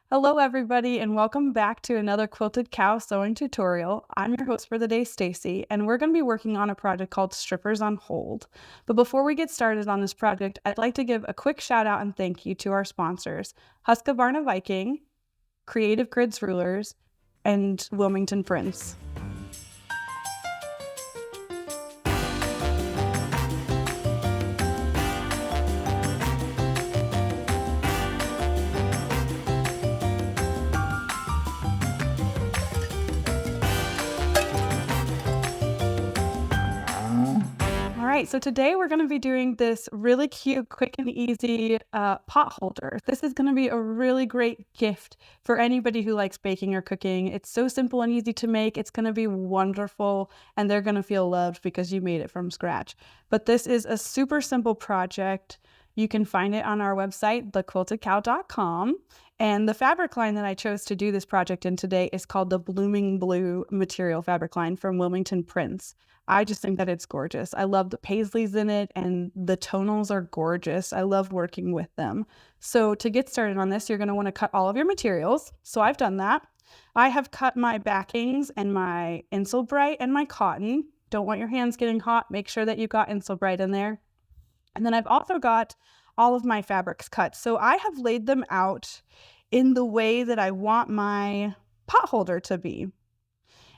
Hello everybody and welcome back to another Quilted Cow sewing tutorial. I'm your host for the day, Stacy, and we're going to be working on a project called Strippers on Hold. But before we get started on this project, I'd like to give a quick shout out and thank you to our sponsors, Husqvarna Viking, Creative Grids Rulers, and Wilmington Prince. So today we're going to be doing this really cute, quick and easy pot holder. This is going to be a really great gift for anybody who likes baking or cooking. It's so simple and easy to make. It's going to be wonderful and they're going to feel loved because you made it from scratch. But this is a super simple project. You can find it on our website, thequiltedcow.com. And the fabric line that I chose to do this project in today is called the Blooming Blue material fabric line from Wilmington Prince. I just think that it's gorgeous. I love the paisleys in it and the tonals are gorgeous. I love working with them. So to get started on this, you're going to want to cut all of your materials. So I've done that. I have cut my backings and my Insulbrite and my cotton. Don't want your hands getting hot. Make sure that you got Insulbrite in there. And then I've also got all of my fabrics cut. So I have laid them out in the way that I want my pot holder to be.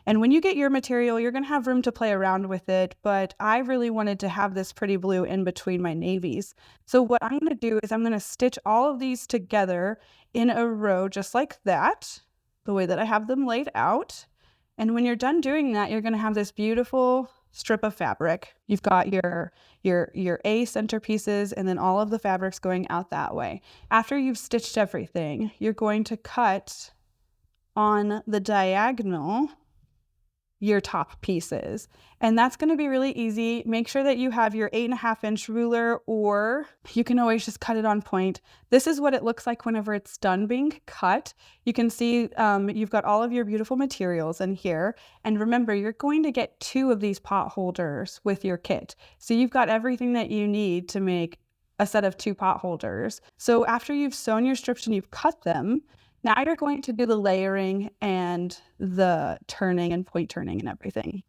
And when you get your material, you're going to have room to play around with it, but I really wanted to have this pretty blue in between my navies. So what I'm going to do is I'm going to stitch all of these together in a row just like that, the way that I have them laid out. And when you're done doing that, you're going to have this beautiful strip of fabric. You've got your A centerpieces and then all of the fabrics going out that way. After you've stitched everything, you're going to cut on the diagonal your top pieces. And that's going to be really easy. Make sure that you have your 8.5-inch ruler, or you can always just cut it on point. This is what it looks like whenever it's done being cut. You can see you've got all of your beautiful materials in here. And remember, you're going to get 2 of these pot holders with your kit. So you've got everything that you need to make a set of 2 pot holders. So after you've sewn your strips and you've cut them, now you're going to do the layering and the turning and point turning and everything.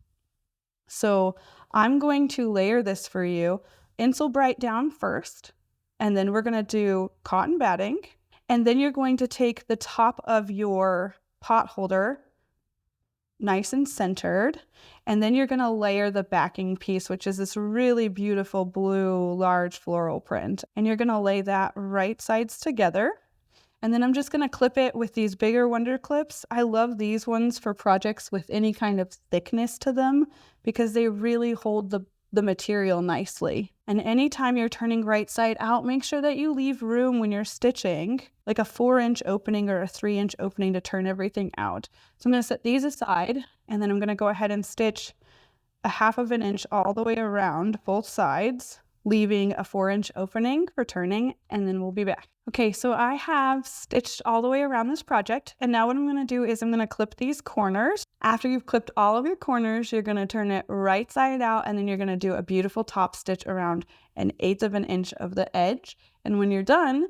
So I'm going to layer this for you. Insulbrite down first, and then we're going to do cotton batting. And then you're going to take the top of your pot holder, nice and centered. And then you're going to layer the backing piece, which is this really beautiful blue, large floral print. And you're going to lay that right sides together. And then I'm just going to clip it with these bigger Wonder Clips. I love these ones for projects with any kind of thickness to them because they really hold the material nicely. And anytime you're turning right side out, make sure that you leave room when you're stitching, like a 4-inch opening or a 3-inch opening to turn everything out. So I'm going to set these aside, and then I'm going to go ahead and stitch a 1/2 inch all the way around both sides, leaving a 4-inch opening for turning, and then we'll be back. Okay, so I have stitched all the way around this project, and now what I'm going to do is I'm going to clip these corners. After you've clipped all of your corners, you're going to turn it right side out, and then you're going to do a beautiful top stitch around 1/8 inch of the edge. And when you're done,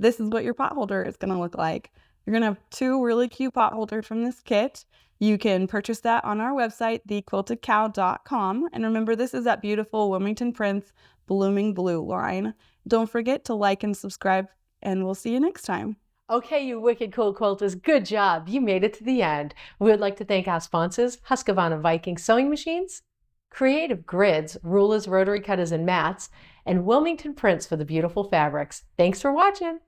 this is what your pot holder is going to look like. You're going to have 2 really cute pot holders from this kit. You can purchase that on our website, thequiltedcow.com. And remember, this is that beautiful Wilmington Prince Blooming Blue line. Don't forget to like and subscribe, and we'll see you next time. Okay, you wicked cool quilters, good job. You made it to the end. We would like to thank our sponsors, Husqvarna Viking Sewing Machines, Creative Grids, Rulers, Rotary Cutters, and Mats, and Wilmington Prince for the beautiful fabrics. Thanks for watching.